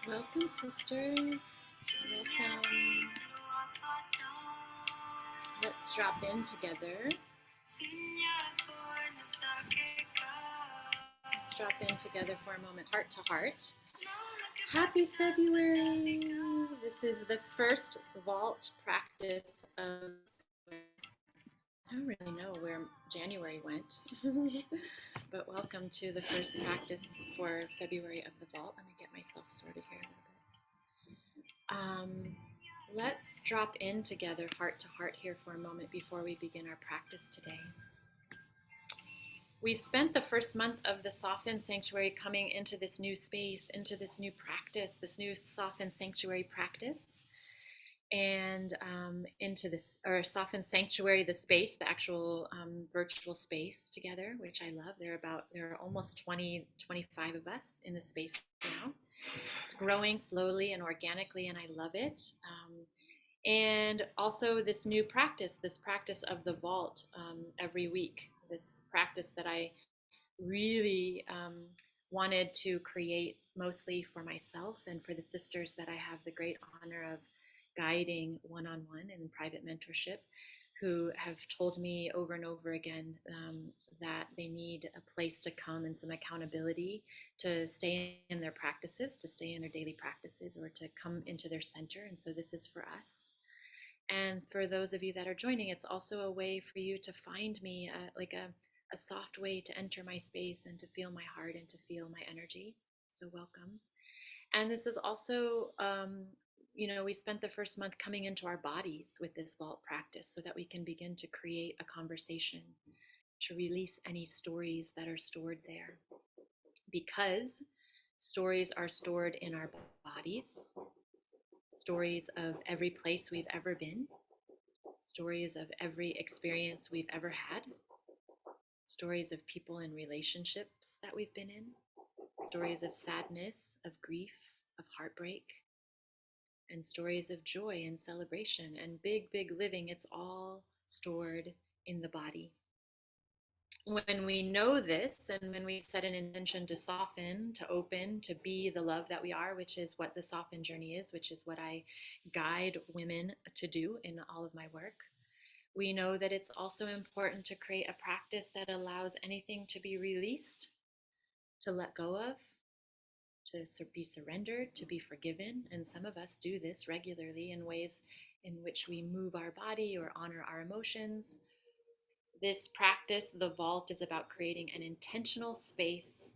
Welcome, sisters. Welcome. Let's drop in together. Let's drop in together for a moment, heart to heart. Happy February! This is the first vault practice of. I don't really know where January went, but welcome to the first practice for February of the vault. Let me get myself sorted here a little bit. Let's drop in together, heart to heart, here for a moment before we begin our practice today. We spent the first month of the Soften Sanctuary coming into this new space, into this new practice, this new Soften Sanctuary practice, and into this, or Soften Sanctuary, the space, the actual virtual space together, which I love. There are almost 20, 25 of us in the space now. It's growing slowly and organically, and I love it. And also this new practice, this practice of the vault every week, this practice that I really wanted to create mostly for myself and for the sisters that I have the great honor of guiding one-on-one in private mentorship, who have told me over and over again that they need a place to come and some accountability to stay in their practices, to stay in their daily practices, or to come into their center. And so this is for us. And for those of you that are joining, it's also a way for you to find me, like a soft way to enter my space and to feel my heart and to feel my energy. So welcome. And this is also, we spent the first month coming into our bodies with this vault practice so that we can begin to create a conversation, to release any stories that are stored there. Because stories are stored in our bodies, stories of every place we've ever been, stories of every experience we've ever had, stories of people and relationships that we've been in, stories of sadness, of grief, of heartbreak, and stories of joy and celebration and big, big living. It's all stored in the body. When we know this, and when we set an intention to soften, to open, to be the love that we are, which is what the Soften journey is, which is what I guide women to do in all of my work, we know that it's also important to create a practice that allows anything to be released, to let go of, to be surrendered, to be forgiven. And some of us do this regularly in ways in which we move our body or honor our emotions. This practice, the vault, is about creating an intentional space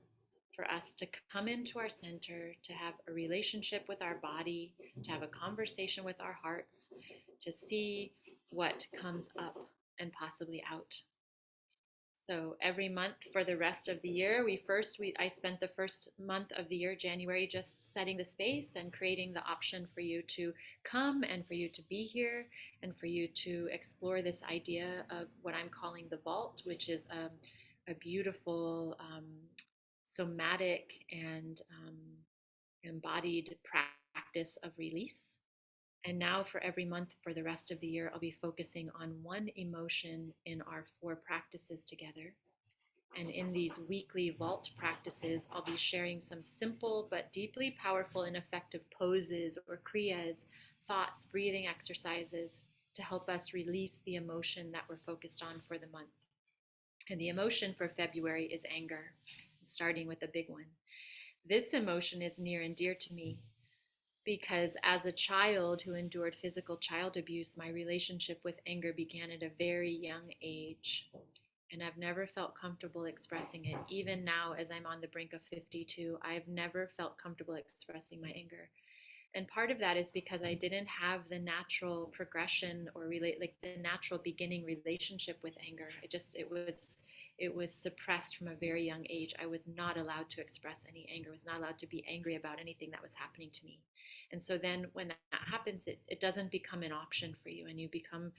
for us to come into our center, to have a relationship with our body, to have a conversation with our hearts, to see what comes up and possibly out. So every month for the rest of the year, I spent the first month of the year, January, just setting the space and creating the option for you to come and for you to be here and for you to explore this idea of what I'm calling the vault, which is a beautiful somatic and embodied practice of release. And now, for every month for the rest of the year, I'll be focusing on one emotion in our 4 practices together. And in these weekly vault practices, I'll be sharing some simple but deeply powerful and effective poses or kriyas, thoughts, breathing exercises to help us release the emotion that we're focused on for the month. And the emotion for February is anger, starting with a big one. This emotion is near and dear to me because as a child who endured physical child abuse, my relationship with anger began at a very young age. And I've never felt comfortable expressing it. Even now, as I'm on the brink of 52, I've never felt comfortable expressing my anger. And part of that is because I didn't have the natural progression or like the natural beginning relationship with anger. It was suppressed from a very young age. I was not allowed to express any anger. I was not allowed to be angry about anything that was happening to me. And so then when that happens, it doesn't become an option for you, and you become,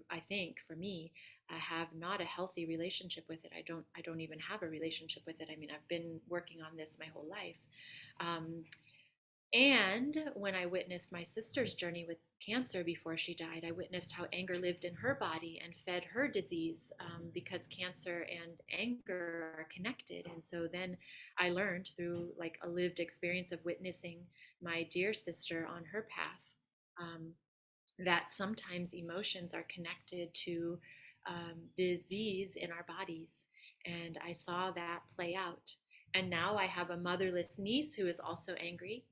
I think for me, I have not a healthy relationship with it. I don't even have a relationship with it. I mean, I've been working on this my whole life. And when I witnessed my sister's journey with cancer before she died, I witnessed how anger lived in her body and fed her disease, because cancer and anger are connected. And so then I learned through like a lived experience of witnessing my dear sister on her path, um, that sometimes emotions are connected to disease in our bodies. And I saw that play out. And now I have a motherless niece who is also angry,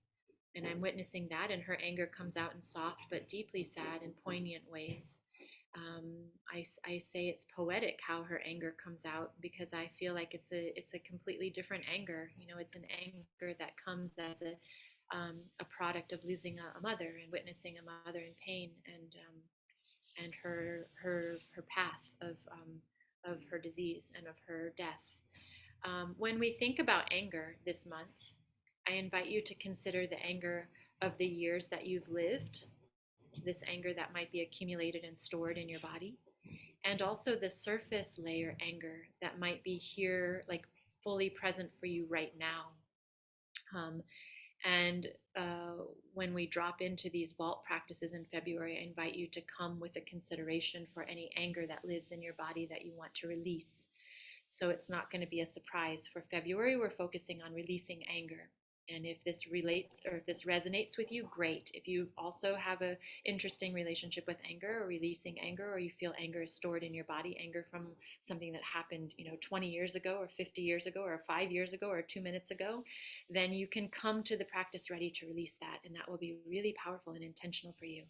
and I'm witnessing that, and her anger comes out in soft but deeply sad and poignant ways. I say it's poetic how her anger comes out, because I feel like it's a completely different anger. You know, it's an anger that comes as a product of losing a mother and witnessing a mother in pain, and her path of her disease and of her death. When we think about anger this month, I invite you to consider the anger of the years that you've lived, this anger that might be accumulated and stored in your body, and also the surface layer anger that might be here, like fully present for you right now. Um, and when we drop into these vault practices in February, I invite you to come with a consideration for any anger that lives in your body that you want to release. So it's not going to be a surprise. For February, we're focusing on releasing anger. And if this relates or if this resonates with you, great. If you also have an interesting relationship with anger or releasing anger, or you feel anger is stored in your body, anger from something that happened, 20 years ago or 50 years ago or 5 years ago or 2 minutes ago, then you can come to the practice ready to release that, and that will be really powerful and intentional for you.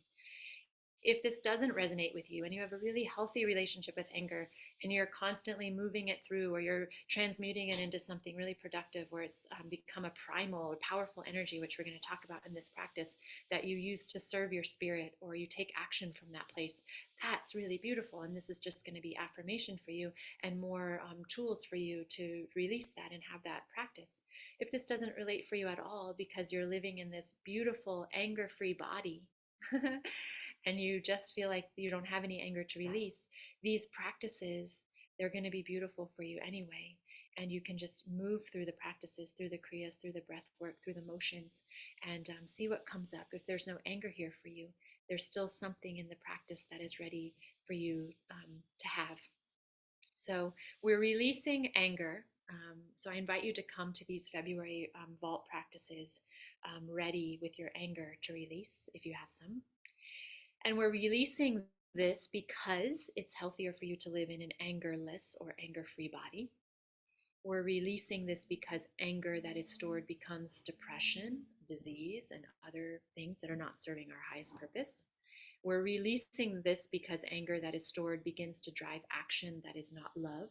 If this doesn't resonate with you and you have a really healthy relationship with anger and you're constantly moving it through, or you're transmuting it into something really productive where it's become a primal or powerful energy, which we're going to talk about in this practice, that you use to serve your spirit, or you take action from that place, that's really beautiful. And this is just going to be affirmation for you and more tools for you to release that and have that practice. If this doesn't relate for you at all because you're living in this beautiful anger-free body, and you just feel like you don't have any anger to release, these practices, they're going to be beautiful for you anyway. And you can just move through the practices, through the kriyas, through the breath work, through the motions, and see what comes up. If there's no anger here for you, there's still something in the practice that is ready for you to have. So we're releasing anger. So I invite you to come to these February vault practices ready with your anger to release if you have some. And we're releasing this because it's healthier for you to live in an angerless or anger-free body. We're releasing this because anger that is stored becomes depression, disease, and other things that are not serving our highest purpose. We're releasing this because anger that is stored begins to drive action that is not love.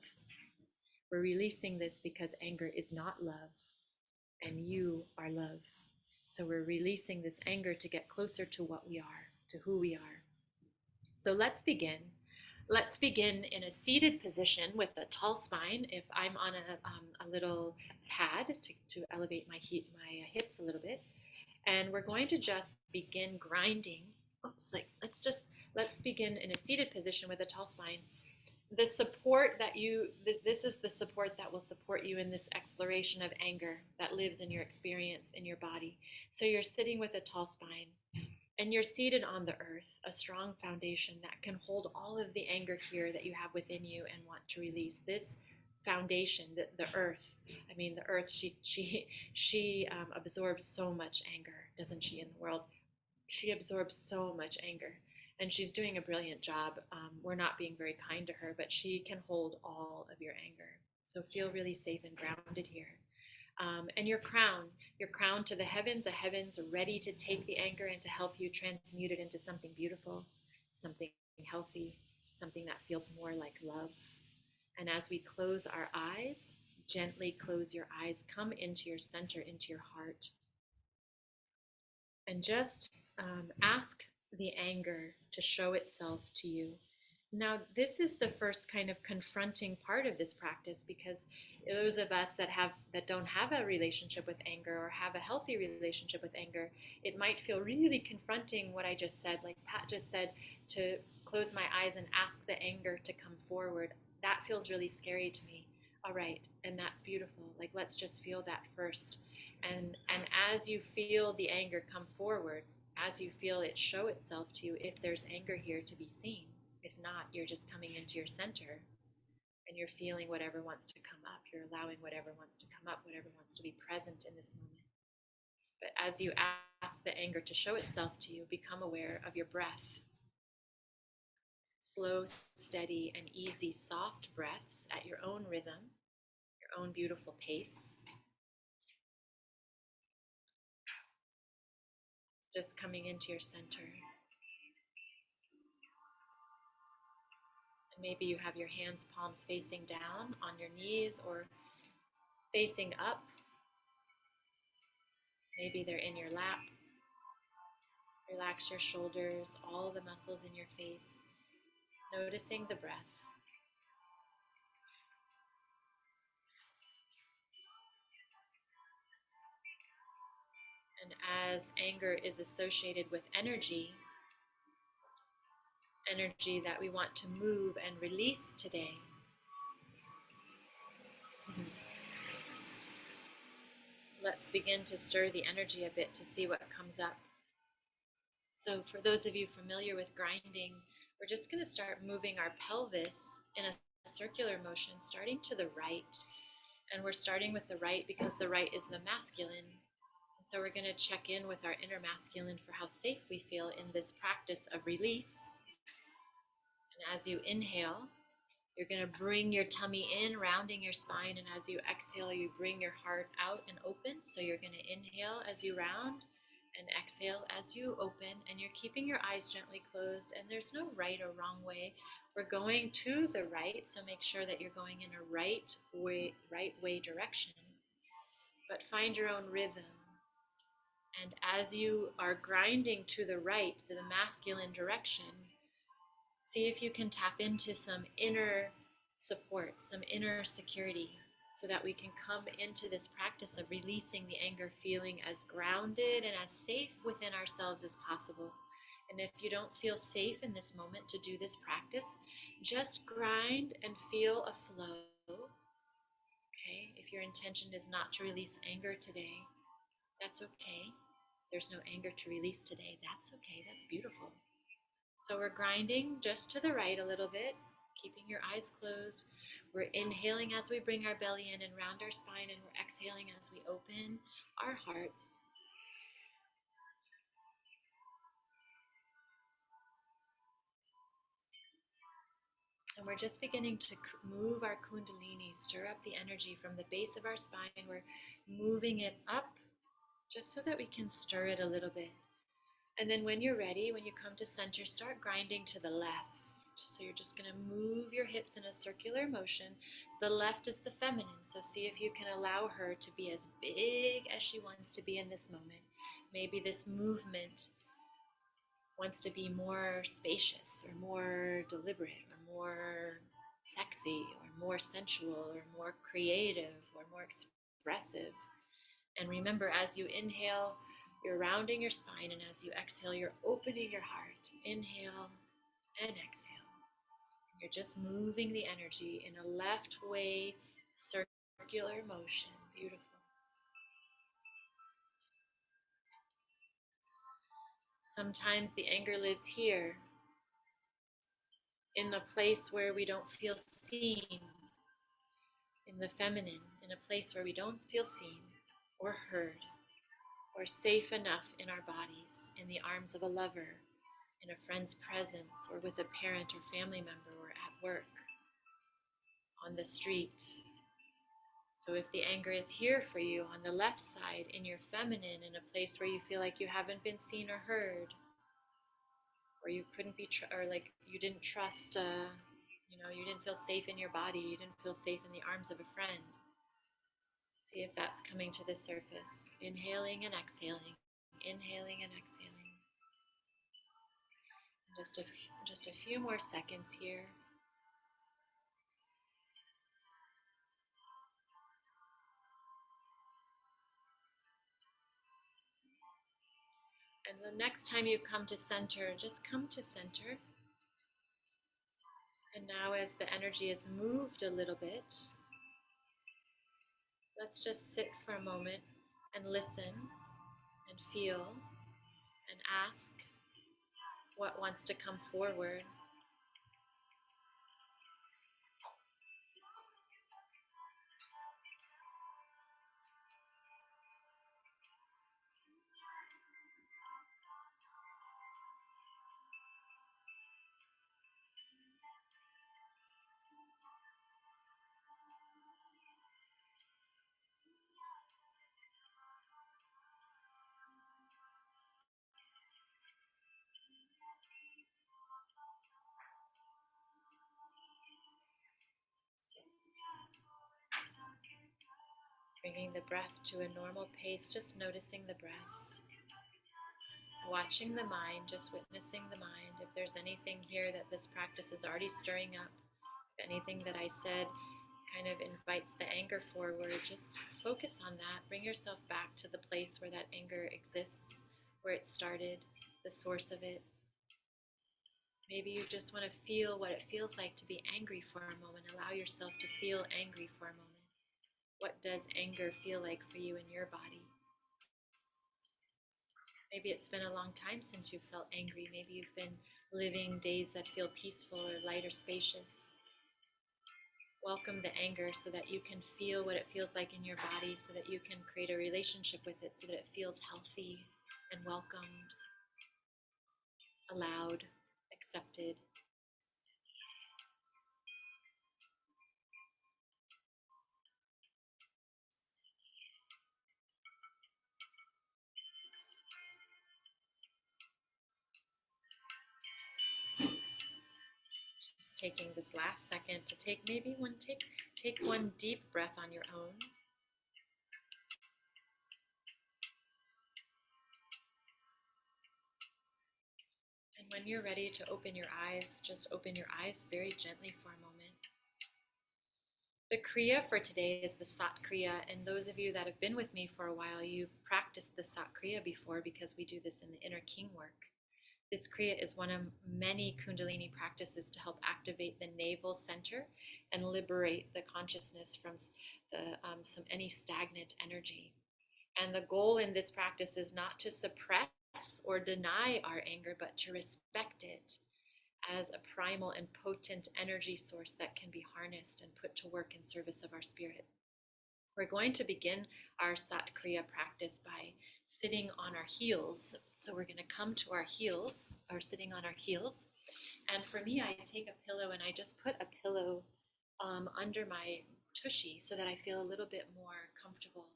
We're releasing this because anger is not love, and you are love. So we're releasing this anger to get closer to what we are, to who we are. So let's begin. Let's begin in a seated position with a tall spine. If I'm on a little pad to elevate my hips a little bit, and we're going to just begin grinding. Let's begin in a seated position with a tall spine. The support that this is the support that will support you in this exploration of anger that lives in your experience in your body. So you're sitting with a tall spine, and you're seated on the earth, a strong foundation that can hold all of the anger here that you have within you and want to release. This foundation, the earth, the earth, she absorbs so much anger, doesn't she, in the world? She absorbs so much anger, and she's doing a brilliant job. We're not being very kind to her, but she can hold all of your anger. So feel really safe and grounded here. And your crown to the heavens are ready to take the anger and to help you transmute it into something beautiful, something healthy, something that feels more like love. And as we close our eyes, gently close your eyes, come into your center, into your heart, and just ask the anger to show itself to you. Now, this is the first kind of confronting part of this practice, because those of us that don't have a relationship with anger or have a healthy relationship with anger, it might feel really confronting what I just said, like Pat just said, to close my eyes and ask the anger to come forward. That feels really scary to me. All right, and that's beautiful. Like, let's just feel that first. And as you feel the anger come forward, as you feel it show itself to you, if there's anger here to be seen. If not, you're just coming into your center and you're feeling whatever wants to come up. You're allowing whatever wants to come up, whatever wants to be present in this moment. But as you ask the anger to show itself to you, become aware of your breath. Slow, steady, and easy, soft breaths at your own rhythm, your own beautiful pace. Just coming into your center. And maybe you have your hands, palms facing down on your knees or facing up. Maybe they're in your lap. Relax your shoulders, all the muscles in your face, noticing the breath. And as anger is associated with energy, energy that we want to move and release today, let's begin to stir the energy a bit to see what comes up. So for those of you familiar with grinding, we're just going to start moving our pelvis in a circular motion, starting to the right. And we're starting with the right because the right is the masculine. And so we're going to check in with our inner masculine for how safe we feel in this practice of release. And as you inhale, you're going to bring your tummy in, rounding your spine. And as you exhale, you bring your heart out and open. So you're going to inhale as you round and exhale as you open. And you're keeping your eyes gently closed. And there's no right or wrong way. We're going to the right. So make sure that you're going in a right way direction. But find your own rhythm. And as you are grinding to the right, the masculine direction, see if you can tap into some inner support, some inner security, so that we can come into this practice of releasing the anger, feeling as grounded and as safe within ourselves as possible. And if you don't feel safe in this moment to do this practice, just grind and feel a flow. Okay, if your intention is not to release anger today, that's okay. There's no anger to release today. That's okay. That's beautiful. So we're grinding just to the right a little bit, keeping your eyes closed. We're inhaling as we bring our belly in and round our spine, and we're exhaling as we open our hearts. And we're just beginning to move our kundalini, stir up the energy from the base of our spine. We're moving it up just so that we can stir it a little bit. And then when you're ready, when you come to center, start grinding to the left. So you're just going to move your hips in a circular motion. The left is the feminine, so see if you can allow her to be as big as she wants to be in this moment. Maybe this movement wants to be more spacious or more deliberate or more sexy or more sensual or more creative or more expressive. And remember, as you inhale, you're rounding your spine, and as you exhale, you're opening your heart. Inhale and exhale. You're just moving the energy in a left way, circular motion. Beautiful. Sometimes the anger lives here, in a place where we don't feel seen, in the feminine, in a place where we don't feel seen or heard or safe enough in our bodies, in the arms of a lover, in a friend's presence, or with a parent or family member, or at work, on the street. So if the anger is here for you on the left side, in your feminine, in a place where you feel like you haven't been seen or heard, or you couldn't be, or like you didn't trust, you didn't feel safe in your body, you didn't feel safe in the arms of a friend. See if that's coming to the surface. Inhaling and exhaling, inhaling and exhaling. Just a few more seconds here. And the next time you come to center, just come to center. And now as the energy is moved a little bit, let's just sit for a moment and listen and feel and ask what wants to come forward. Bringing the breath to a normal pace, just noticing the breath, watching the mind, just witnessing the mind. If there's anything here that this practice is already stirring up, if anything that I said kind of invites the anger forward, just focus on that. Bring yourself back to the place where that anger exists, where it started, the source of it. Maybe you just want to feel what it feels like to be angry for a moment. Allow yourself to feel angry for a moment. What does anger feel like for you in your body? Maybe it's been a long time since you've felt angry. Maybe you've been living days that feel peaceful or light or spacious. Welcome the anger so that you can feel what it feels like in your body, so that you can create a relationship with it, so that it feels healthy and welcomed, allowed, accepted. Just taking this last second to take one deep breath on your own. And when you're ready to open your eyes, just open your eyes very gently for a moment. The Kriya for today is the Sat Kriya, and those of you that have been with me for a while, you've practiced the Sat Kriya before because we do this in the inner king work. This Kriya is one of many Kundalini practices to help activate the navel center and liberate the consciousness from any stagnant energy. And the goal in this practice is not to suppress or deny our anger, but to respect it as a primal and potent energy source that can be harnessed and put to work in service of our spirit. We're going to begin our Sat Kriya practice by sitting on our heels. So we're going to come to our heels, or sitting on our heels. And for me, I take a pillow and I just put a pillow under my tushy so that I feel a little bit more comfortable.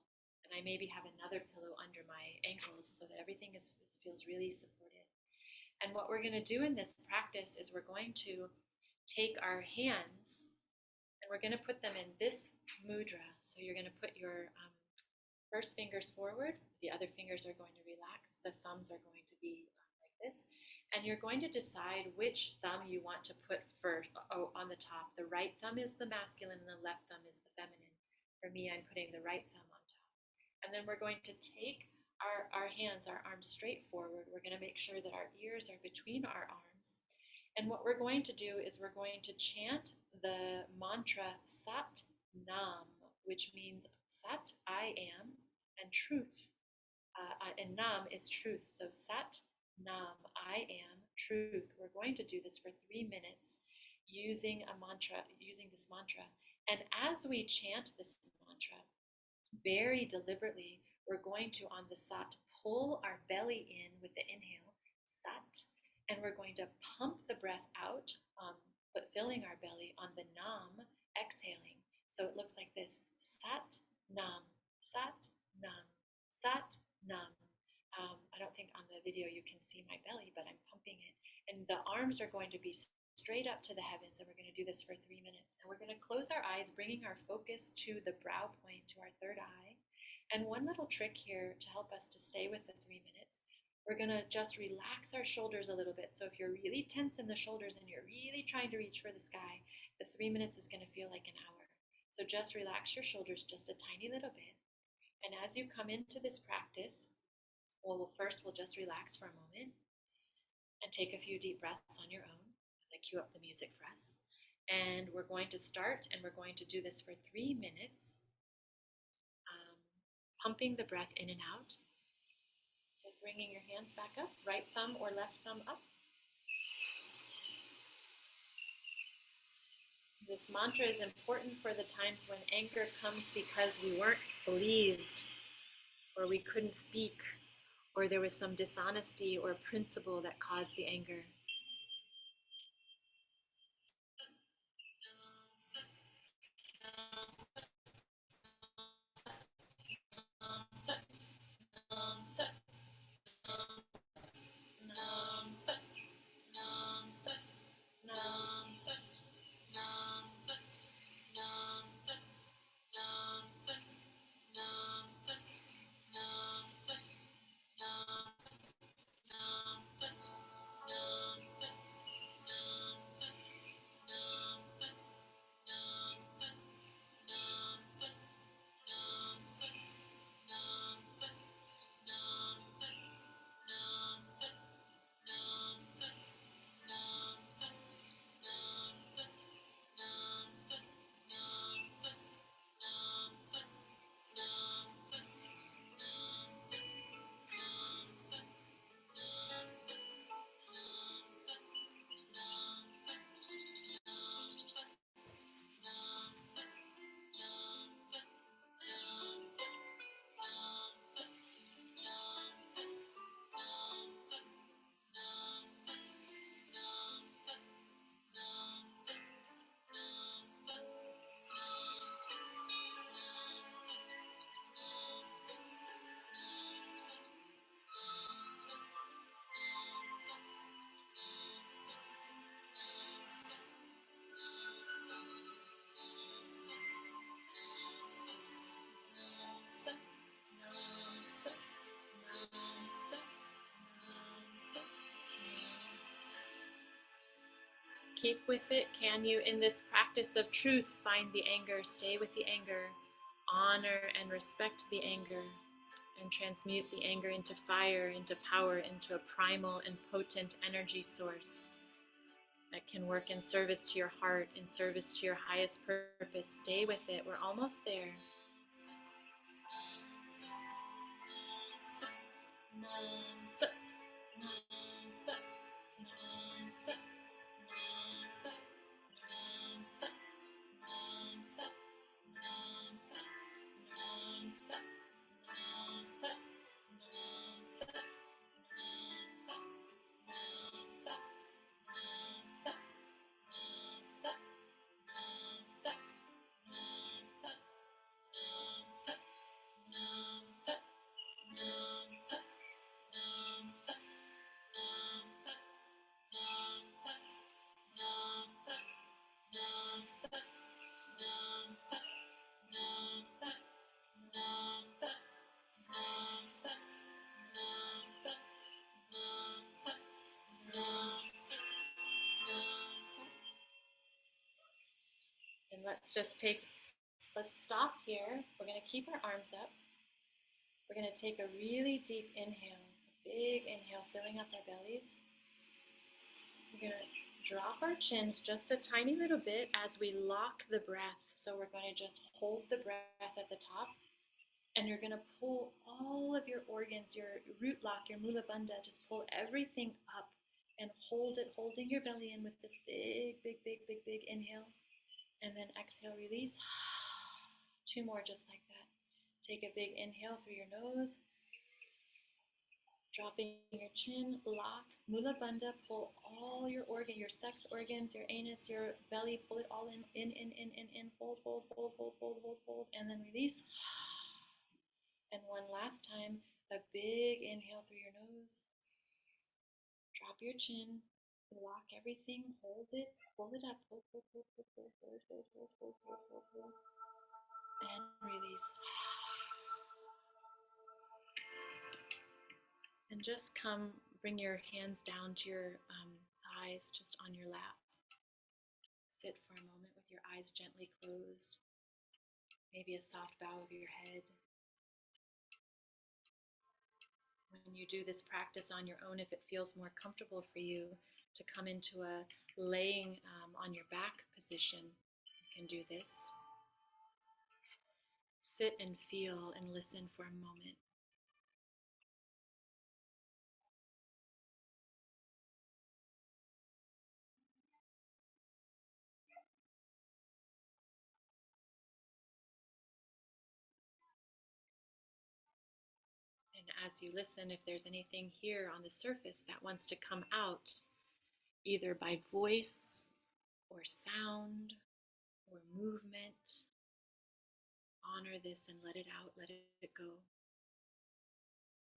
And I maybe have another pillow under my ankles so that everything feels really supported. And what we're going to do in this practice is we're going to take our hands and we're going to put them in this mudra. So you're going to put your first fingers forward, the other fingers are going to relax, the thumbs are going to be like this. And you're going to decide which thumb you want to put first on the top. The right thumb is the masculine and the left thumb is the feminine. For me, I'm putting the right thumb on top. And then we're going to take our hands, our arms straight forward. We're going to make sure that our ears are between our arms. And what we're going to do is we're going to chant the mantra Sat Nam, which means Sat, I am, and truth. And Nam is truth. So Sat Nam, I am, truth. We're going to do this for 3 minutes using this mantra. And as we chant this mantra, very deliberately, we're going to, on the Sat, pull our belly in with the inhale, Sat, and we're going to pump the breath out, but filling our belly on the Nam, exhaling. So it looks like this, Sat, Nam, Sat, Nam, Sat, Nam. I don't think on the video you can see my belly, but I'm pumping it. And the arms are going to be straight up to the heavens, and we're going to do this for 3 minutes. And we're going to close our eyes, bringing our focus to the brow point, to our third eye. And one little trick here to help us to stay with the 3 minutes, we're going to just relax our shoulders a little bit. So if you're really tense in the shoulders and you're really trying to reach for the sky, the 3 minutes is going to feel like an hour. So just relax your shoulders just a tiny little bit. And as you come into this practice, we'll just relax for a moment and take a few deep breaths on your own as I cue up the music for us. And we're going to start, and we're going to do this for 3 minutes. pumping the breath in and out. So bringing your hands back up, right thumb or left thumb up. This mantra is important for the times when anger comes because we weren't believed, or we couldn't speak, or there was some dishonesty or principle that caused the anger. Keep with it. Can you, in this practice of truth, find the anger? Stay with the anger. Honor and respect the anger. And transmute the anger into fire, into power, into a primal and potent energy source that can work in service to your heart, in service to your highest purpose. Stay with it. We're almost there. And let's stop here. We're going to keep our arms up. We're going to take a really deep inhale, a big inhale, filling up our bellies. We're going to drop our chins just a tiny little bit as we lock the breath. So we're going to just hold the breath at the top. And you're going to pull all of your organs, your root lock, your mula bandha, just pull everything up and hold it, holding your belly in with this big, big, big, big, big inhale. And then exhale, release. 2 more just like that. Take a big inhale through your nose. Dropping your chin, lock, mula bandha, pull all your organs, your sex organs, your anus, your belly, pull it all in, hold, hold, hold, hold, hold, hold, hold, and then release. And one last time, a big inhale through your nose. Drop your chin, lock everything, hold it, pull it up, hold, hold, hold, hold, hold, hold, hold, hold, hold, hold, hold, hold, and release. And just bring your hands down to your eyes, just on your lap. Sit for a moment with your eyes gently closed. Maybe a soft bow of your head. When you do this practice on your own, if it feels more comfortable for you to come into a laying on your back position, you can do this. sit and feel and listen for a moment. And as you listen, if there's anything here on the surface that wants to come out, either by voice or sound or movement, honor this and let it out, let it go.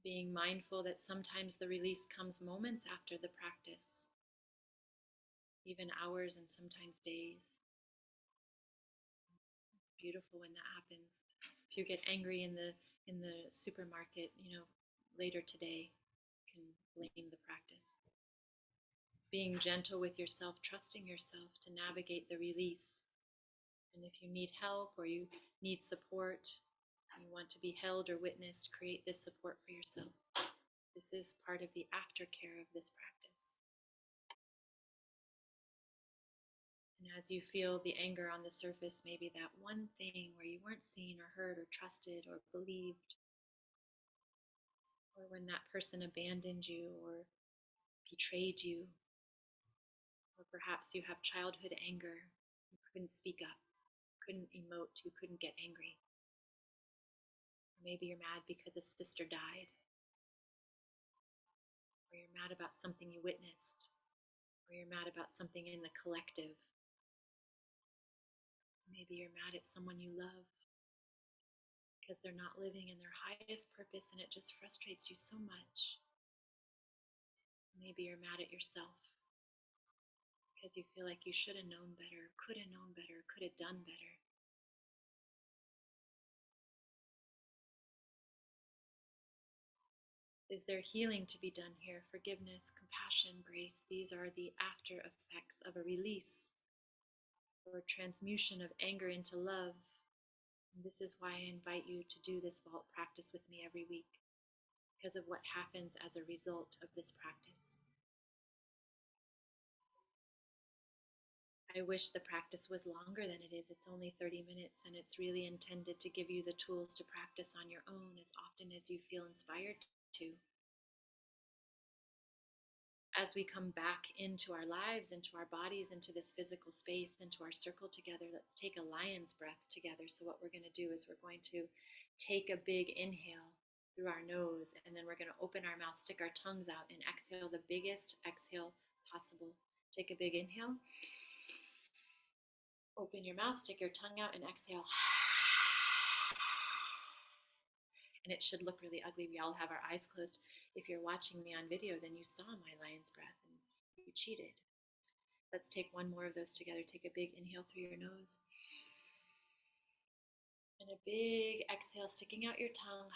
Being mindful that sometimes the release comes moments after the practice, even hours and sometimes days. It's beautiful when that happens. If you get angry in the supermarket, later today, you can blame the practice. Being gentle with yourself, trusting yourself to navigate the release. And if you need help or you need support, you want to be held or witnessed, create this support for yourself. This is part of the aftercare of this practice. And as you feel the anger on the surface, maybe that one thing where you weren't seen or heard or trusted or believed, or when that person abandoned you or betrayed you, or perhaps you have childhood anger, you couldn't speak up, couldn't emote, you couldn't get angry. Or maybe you're mad because a sister died, or you're mad about something you witnessed, or you're mad about something in the collective. Maybe you're mad at someone you love because they're not living in their highest purpose and it just frustrates you so much. Maybe you're mad at yourself because you feel like you should have known better, could have known better, could have done better. Is there healing to be done here? Forgiveness, compassion, grace. These are the after effects of a release or transmutation of anger into love. And this is why I invite you to do this vault practice with me every week, because of what happens as a result of this practice. I wish the practice was longer than it is. It's only 30 minutes, and it's really intended to give you the tools to practice on your own as often as you feel inspired to. As we come back into our lives, into our bodies, into this physical space, into our circle together, let's take a lion's breath together. So what we're going to do is we're going to take a big inhale through our nose, and then we're going to open our mouth, stick our tongues out, and exhale the biggest exhale possible. Take a big inhale. Open your mouth, stick your tongue out, and exhale. And it should look really ugly. We all have our eyes closed. If you're watching me on video, then you saw my lion's breath and you cheated. Let's take one more of those together. Take a big inhale through your nose. And a big exhale, sticking out your tongue.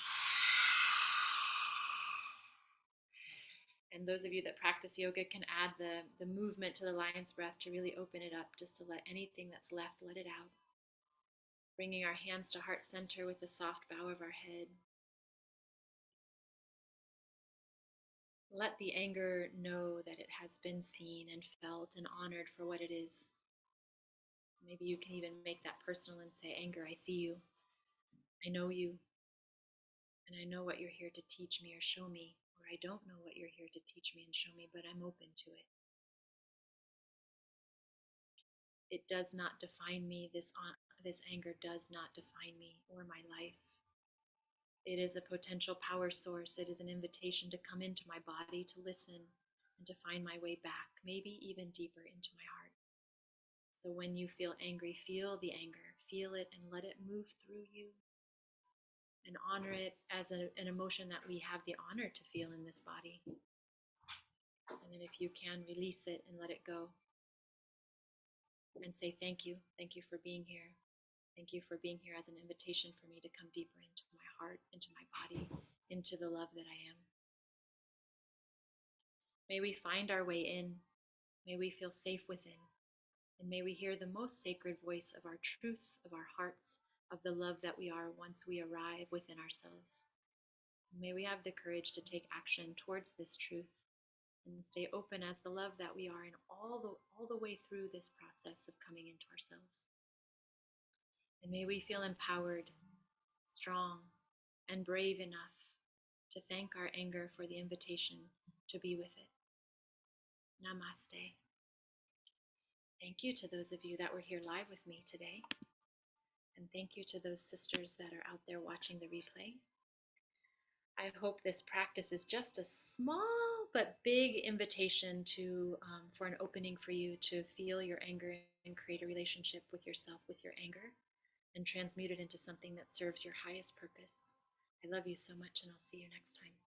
And those of you that practice yoga can add the movement to the lion's breath to really open it up, just to let anything that's left, let it out. Bringing our hands to heart center with the soft bow of our head. Let the anger know that it has been seen and felt and honored for what it is. Maybe you can even make that personal and say, anger, I see you. I know you. And I know what you're here to teach me or show me. Or I don't know what you're here to teach me and show me, but I'm open to it. It does not define me. This anger does not define me or my life. It is a potential power source. It is an invitation to come into my body, to listen, and to find my way back, maybe even deeper into my heart. So when you feel angry, feel the anger, feel it, and let it move through you. And honor it as an emotion that we have the honor to feel in this body. And then if you can, release it and let it go. And say thank you. Thank you for being here. Thank you for being here as an invitation for me to come deeper into my heart, into my body, into the love that I am. May we find our way in. May we feel safe within. And may we hear the most sacred voice of our truth, of our hearts, of the love that we are once we arrive within ourselves. May we have the courage to take action towards this truth and stay open as the love that we are in all the way through this process of coming into ourselves. And may we feel empowered strong, and brave enough to thank our anger for the invitation to be with it. Namaste. Thank you to those of you that were here live with me today. And thank you to those sisters that are out there watching the replay. I hope this practice is just a small but big invitation to for an opening for you to feel your anger and create a relationship with yourself with your anger and transmute it into something that serves your highest purpose. I love you so much, and I'll see you next time.